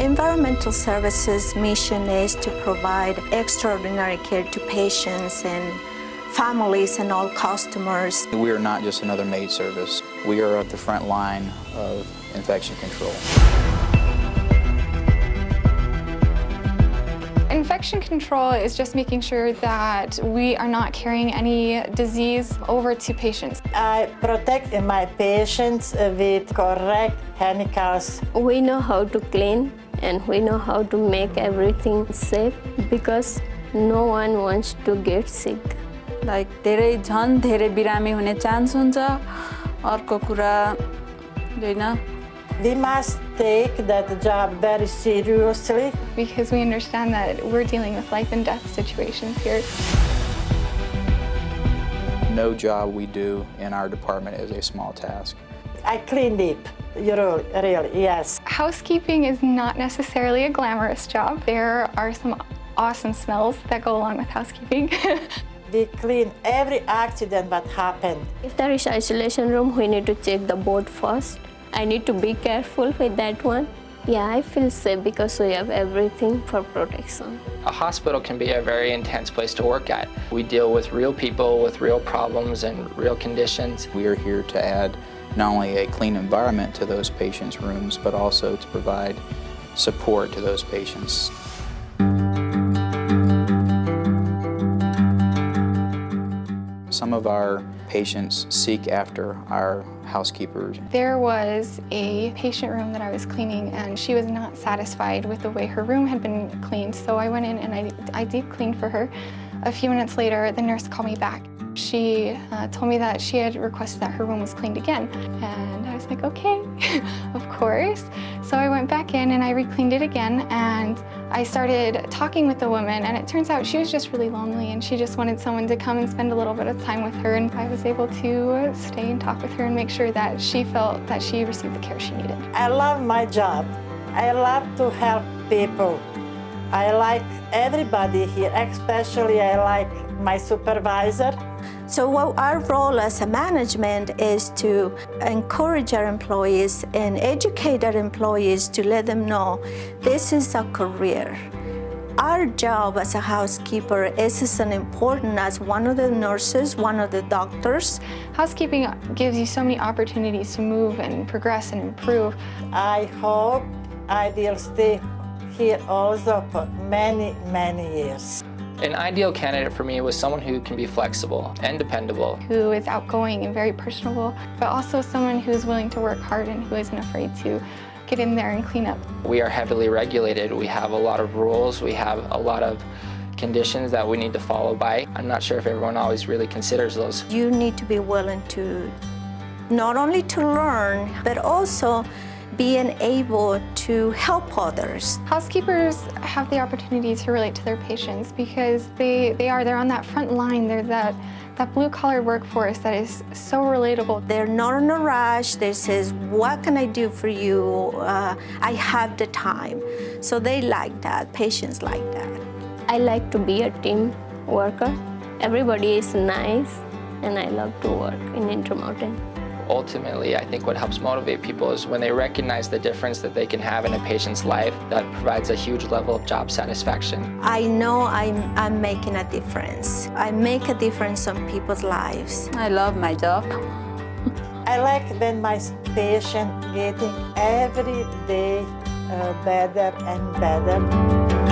Environmental services mission is to provide extraordinary care to patients and families and all customers. We are not just another maid service. We are at the front line of infection control. Infection control is just making sure that we are not carrying any disease over to patients. I protect my patients with correct chemicals. We know how to clean and we know how to make everything safe because no one wants to get sick. Like धेरै झन् धेरै बिरामी हुने chance हुन्छ अर्को कुरा हैन We must take that job very seriously. Because we understand that we're dealing with life and death situations here. No job we do in our department is a small task. I clean deep, really, yes. Housekeeping is not necessarily a glamorous job. There are some awesome smells that go along with housekeeping. We clean every accident that happened. If there is isolation room, we need to check the board first. I need to be careful with that one. Yeah, I feel safe because we have everything for protection. A hospital can be a very intense place to work at. We deal with real people with real problems and real conditions. We are here to add not only a clean environment to those patients' rooms, but also to provide support to those patients. Some of our patients seek after our housekeepers. There was a patient room that I was cleaning and she was not satisfied with the way her room had been cleaned. So I went in and I deep cleaned for her. A few minutes later, the nurse called me back. She told me that she had requested that her room was cleaned again. And I was like, okay, of course. So I went back in and I re-cleaned it again and I started talking with the woman and it turns out she was just really lonely and she just wanted someone to come and spend a little bit of time with her, and I was able to stay and talk with her and make sure that she felt that she received the care she needed. I love my job. I love to help people. I like everybody here, especially I like my supervisor. So what our role as a management is to encourage our employees and educate our employees to let them know this is a career. Our job as a housekeeper is as important as one of the nurses, one of the doctors. Housekeeping gives you so many opportunities to move and progress and improve. I hope I will stay here also for many, many years. An ideal candidate for me was someone who can be flexible and dependable. Who is outgoing and very personable, but also someone who is willing to work hard and who isn't afraid to get in there and clean up. We are heavily regulated. We have a lot of rules. We have a lot of conditions that we need to follow by. I'm not sure if everyone always really considers those. You need to be willing to not only to learn, but also being able to help others. Housekeepers have the opportunity to relate to their patients because they're on that front line. They're that blue-collar workforce that is so relatable. They're not in a rush. They says, what can I do for you? I have the time. So they like that, patients like that. I like to be a team worker. Everybody is nice and I love to work in Intermountain. Ultimately, I think what helps motivate people is when they recognize the difference that they can have in a patient's life. That provides a huge level of job satisfaction. I know I'm making a difference. I make a difference on people's lives. I love my job. I like when my patient getting every day better and better.